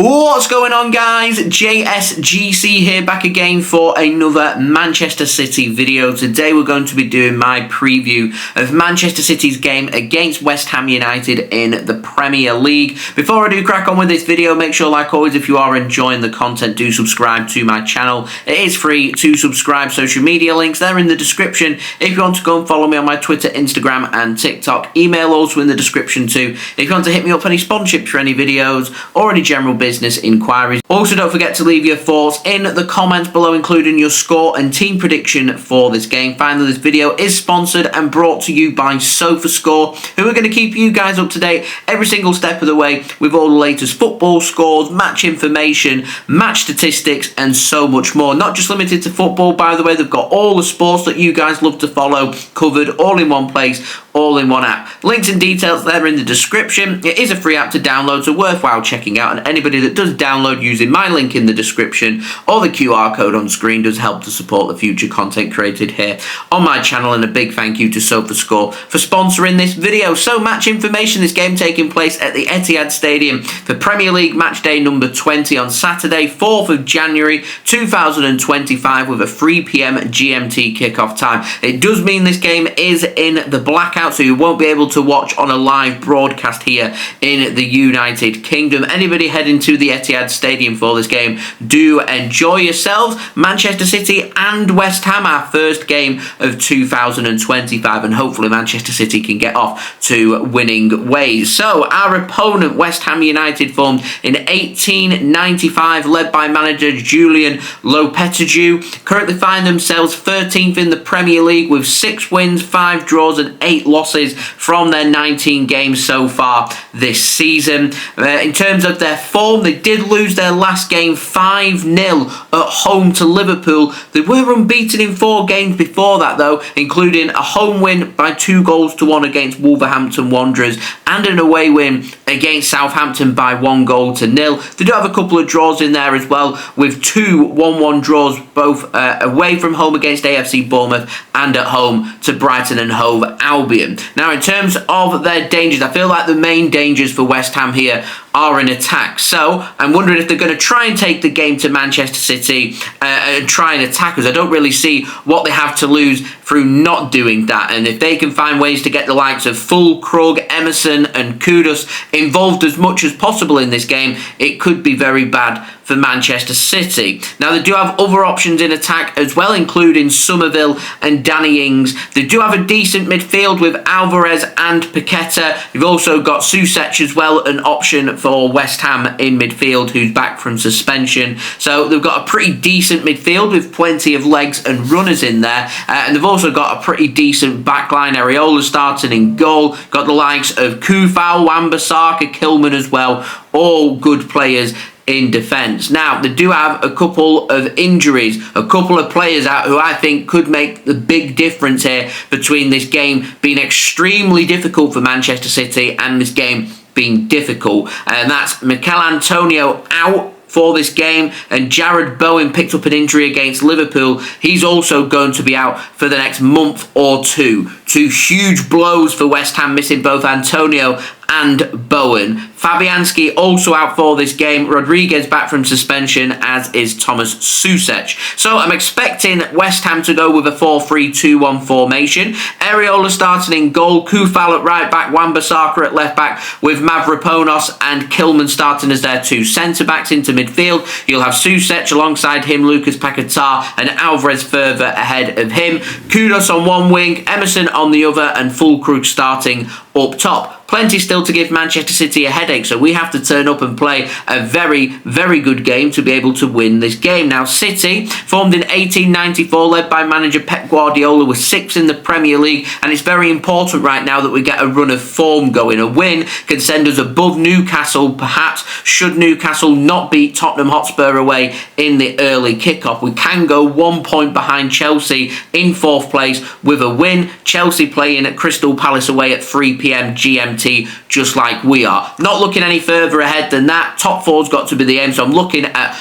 What's going on, guys? JSGC here, back again for another Manchester City video. Today we're going to be doing my preview of Manchester City's game against West Ham United in the Premier League. Before I do crack on with this video, make sure, like always, if you are enjoying the content, do subscribe to my channel. It is free to subscribe. Social media links, they're in the description. If you want to go and follow me on my Twitter, Instagram and TikTok, email also in the description too. If you want to hit me up for any sponsorships for any videos or any general business inquiries. Also, don't forget to leave your thoughts in the comments below, including your score and team prediction for this game. Finally, this video is sponsored and brought to you by SofaScore, who are going to keep you guys up to date every single step of the way with all the latest football scores, match information, match statistics, and so much more. Not just limited to football, by the way. They've got all the sports that you guys love to follow covered all in one place, all in one app. Links and details there in the description. It is a free app to download, so worthwhile checking out, and anybody that does download using my link in the description or the QR code on screen does help to support the future content created here on my channel. And a big thank you to SofaScore for sponsoring this video. So, match information: this game taking place at the Etihad Stadium for Premier League match day number 20 on Saturday, 4th of January 2025, with a 3 PM GMT kickoff time. It does mean this game is in the blackout, so you won't be able to watch on a live broadcast here in the United Kingdom. Anybody heading to the Etihad Stadium for this game, do enjoy yourselves. Manchester City and West Ham, our first game of 2025, and hopefully Manchester City can get off to winning ways. So, our opponent, West Ham United, formed in 1895, led by manager Julian Lopetegui, currently find themselves 13th in the Premier League with 6 wins, 5 draws and 8 losses from their 19 games so far this season. In terms of their form, they did lose their last game 5-0 at home to Liverpool. They were unbeaten in 4 games before that, though, including a home win by 2-1 against Wolverhampton Wanderers and an away win against Southampton by 1-0. They do have a couple of draws in there as well, with 2 1-1 draws, both away from home against AFC Bournemouth and at home to Brighton and Hove Albion. Now, in terms of their dangers, I feel like the main dangers for West Ham here are in attack. So I'm wondering if they're going to try and take the game to Manchester City and try and attack us. I don't really see what they have to lose through not doing that. And if they can find ways to get the likes of Krug, Emerson and Kudus involved as much as possible in this game, it could be very bad for Manchester City. Now, they do have other options in attack as well, including Somerville and Danny Ings. They do have a decent midfield with Alvarez and Paqueta. You've also got Soucek as well, an option for West Ham in midfield, who's back from suspension. So they've got a pretty decent midfield with plenty of legs and runners in there. And they've also got a pretty decent backline. Areola starting in goal. Got the likes of Kufal, Wan-Bissaka, Kilman as well. All good players in defence. Now, they do have a couple of injuries, a couple of players out who I think could make the big difference here between this game being extremely difficult for Manchester City and this game being difficult. And that's Mikel Antonio out for this game, and Jared Bowen picked up an injury against Liverpool. He's also going to be out for the next month or two. 2 huge blows for West Ham, missing both Antonio and Bowen. Fabianski also out for this game. Rodriguez back from suspension, as is Thomas Soucek. So I'm expecting West Ham to go with a 4-3-2-1 formation. Areola starting in goal, Kufal at right back, Wan-Bissaka at left back, with Mavropanos and Kilman starting as their 2 centre-backs. Into midfield, you'll have Soucek alongside him, Lucas Paquetá and Alvarez further ahead of him. Kudus on one wing, Emerson on the other, and Krug starting up top. Plenty still to give Manchester City a headache, so we have to turn up and play a very, very good game to be able to win this game. Now, City, formed in 1894, led by manager Pep Guardiola, was 6th in the Premier League, and it's very important right now that we get a run of form going. A win can send us above Newcastle, perhaps, should Newcastle not beat Tottenham Hotspur away in the early kickoff. We can go 1 point behind Chelsea in 4th place with a win. Chelsea playing at Crystal Palace away at 3 PM GMT guarantee, just like we are. Not looking any further ahead than that. Top four's got to be the aim, so I'm looking at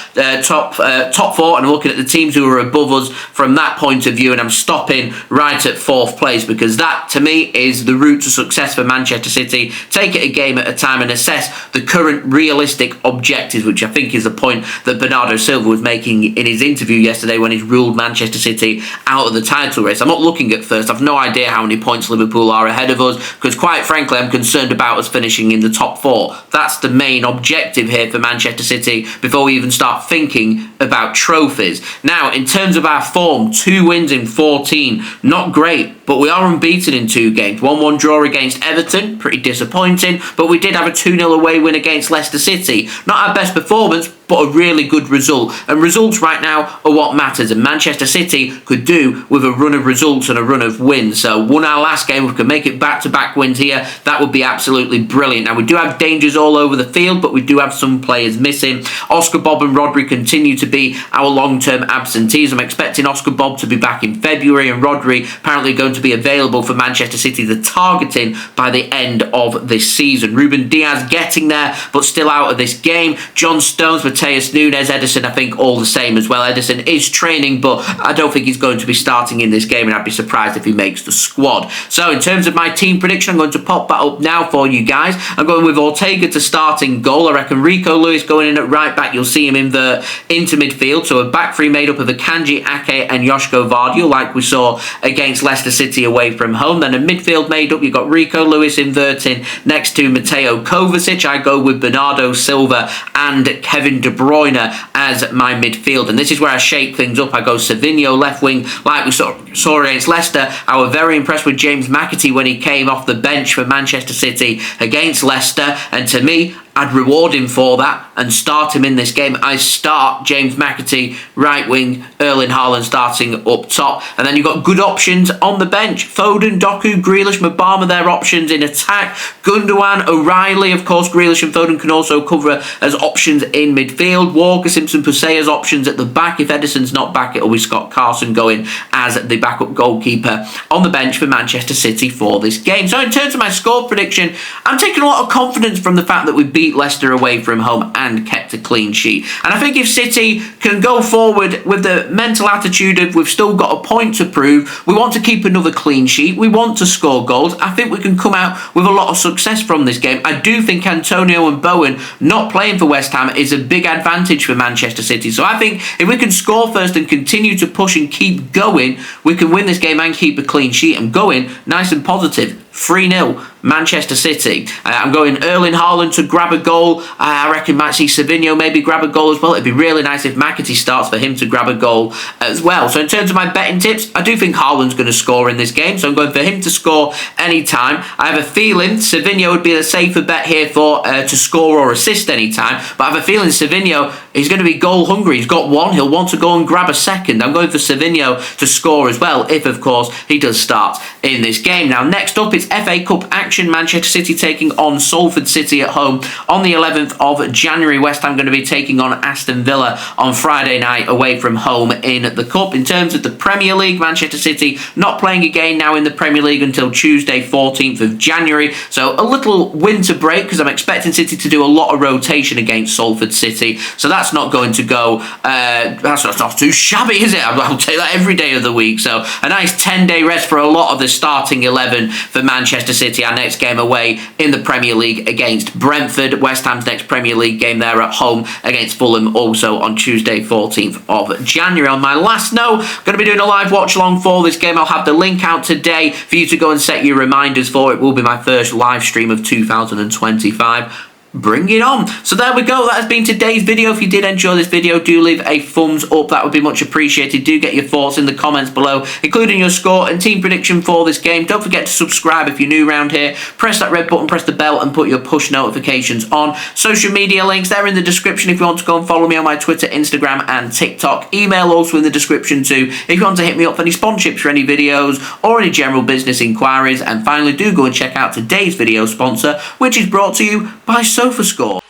top four, and I'm looking at the teams who are above us from that point of view, and I'm stopping right at 4th place, because that, to me, is the route to success for Manchester City. Take it a game at a time and assess the current realistic objectives, which I think is the point that Bernardo Silva was making in his interview yesterday when he's ruled Manchester City out of the title race. I'm not looking at first. I've no idea how many points Liverpool are ahead of us, because quite frankly, I'm concerned about us finishing in the top 4. That's the main objective here for Manchester City before we even start thinking about trophies. Now, in terms of our form, 2 wins in 14. Not great, but we are unbeaten in 2 games. 1-1 draw against Everton, pretty disappointing, but we did have a 2-0 away win against Leicester City. Not our best performance, but a really good result. And results right now are what matters, and Manchester City could do with a run of results and a run of wins. So won our last game, we can make it back-to-back wins here. That would be absolutely brilliant. Now, we do have dangers all over the field, but we do have some players missing. Oscar, Bobb and Rodri continue to be our long-term absentees. I'm expecting Oscar, Bobb to be back in February, and Rodri apparently going to be available for Manchester City, the targeting by the end of this season. Ruben Diaz getting there, but still out of this game. John Stones, Matheus, Nunes, Ederson, I think all the same as well. Ederson is training, but I don't think he's going to be starting in this game, and I'd be surprised if he makes the squad. So in terms of my team prediction, I'm going to pop that up now for you guys. I'm going with Ortega to start in goal. I reckon Rico Lewis going in at right back. You'll see him into midfield. So a back three made up of Akanji, Ake and Josko Gvardiol, like we saw against Leicester City away from home. Then a midfield made up, you've got Rico Lewis inverting next to Mateo, Kovacic. I go with Bernardo, Silva and Kevin De Bruyne as my midfield. And this is where I shape things up. I go Savinho left wing, like we saw against Leicester. I was very impressed with James McAtee when he came off the bench for Manchester City against Leicester. And to me, I'd reward him for that and start him in this game. I start James McAtee, right wing, Erling Haaland starting up top. And then you've got good options on the bench. Foden, Doku, Grealish, Mabama, their options in attack. Gundogan, O'Reilly, of course, Grealish and Foden can also cover as options in midfield. Walker, Simpson-Pusey as options at the back. If Ederson's not back, it'll be Scott Carson going as the backup goalkeeper on the bench for Manchester City for this game. So in terms of my score prediction, I'm taking a lot of confidence from the fact that we beat Leicester away from home and kept a clean sheet. And I think if City can go forward with the mental attitude of we've still got a point to prove, we want to keep another clean sheet, we want to score goals, I think we can come out with a lot of success from this game. I do think Antonio and Bowen not playing for West Ham is a big advantage for Manchester City. So I think if we can score first and continue to push and keep going, we can win this game and keep a clean sheet. I'm going nice and positive. 3-0 Manchester City. I'm going Erling Haaland to grab a goal. I reckon might see Savinho maybe grab a goal as well. It'd be really nice if McAtee starts for him to grab a goal as well. So in terms of my betting tips, I do think Haaland's going to score in this game. So I'm going for him to score anytime. I have a feeling Savinho would be a safer bet here for to score or assist anytime. But I have a feeling Savinho is going to be goal hungry. He's got one. He'll want to go and grab a second. I'm going for Savinho to score as well, if of course he does start in this game. Now next up, it's FA Cup action. Manchester City taking on Salford City at home on the 11th of January. West Ham going to be taking on Aston Villa on Friday night away from home in the Cup. In terms of the Premier League, Manchester City not playing again now in the Premier League until Tuesday 14th of January. So a little winter break because I'm expecting City to do a lot of rotation against Salford City. So that's not going to go, that's not too shabby, is it? I'll take that every day of the week. So a nice 10-day rest for a lot of the starting 11 for Manchester City. Our next game away in the Premier League against Brentford. West Ham's next Premier League game there at home against Fulham, also on Tuesday 14th of January. On my last note, going to be doing a live watch along for this game. I'll have the link out today for you to go and set your reminders for. It will be my first live stream of 2025. Bring it on. So there we go. That has been today's video. If you did enjoy this video, do leave a thumbs up. That would be much appreciated. Do get your thoughts in the comments below, including your score and team prediction for this game. Don't forget to subscribe if you're new around here. Press that red button, press the bell, and put your push notifications on. Social media links, they're in the description if you want to go and follow me on my Twitter, Instagram, and TikTok. Email also in the description too if you want to hit me up for any sponsorships for any videos or any general business inquiries. And finally, do go and check out today's video sponsor, which is brought to you by SofaScore.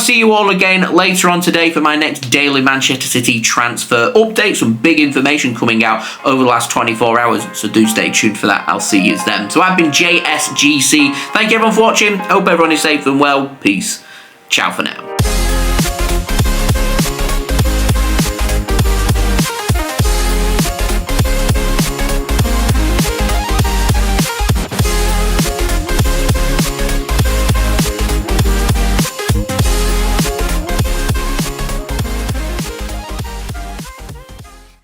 see you all again later on today for my next daily Manchester City transfer update. Some big information coming out over the last 24 hours, so do stay tuned for that. I'll see you then. So I've been JSGC. Thank you everyone for watching. Hope everyone is safe and well. Peace. Ciao for now.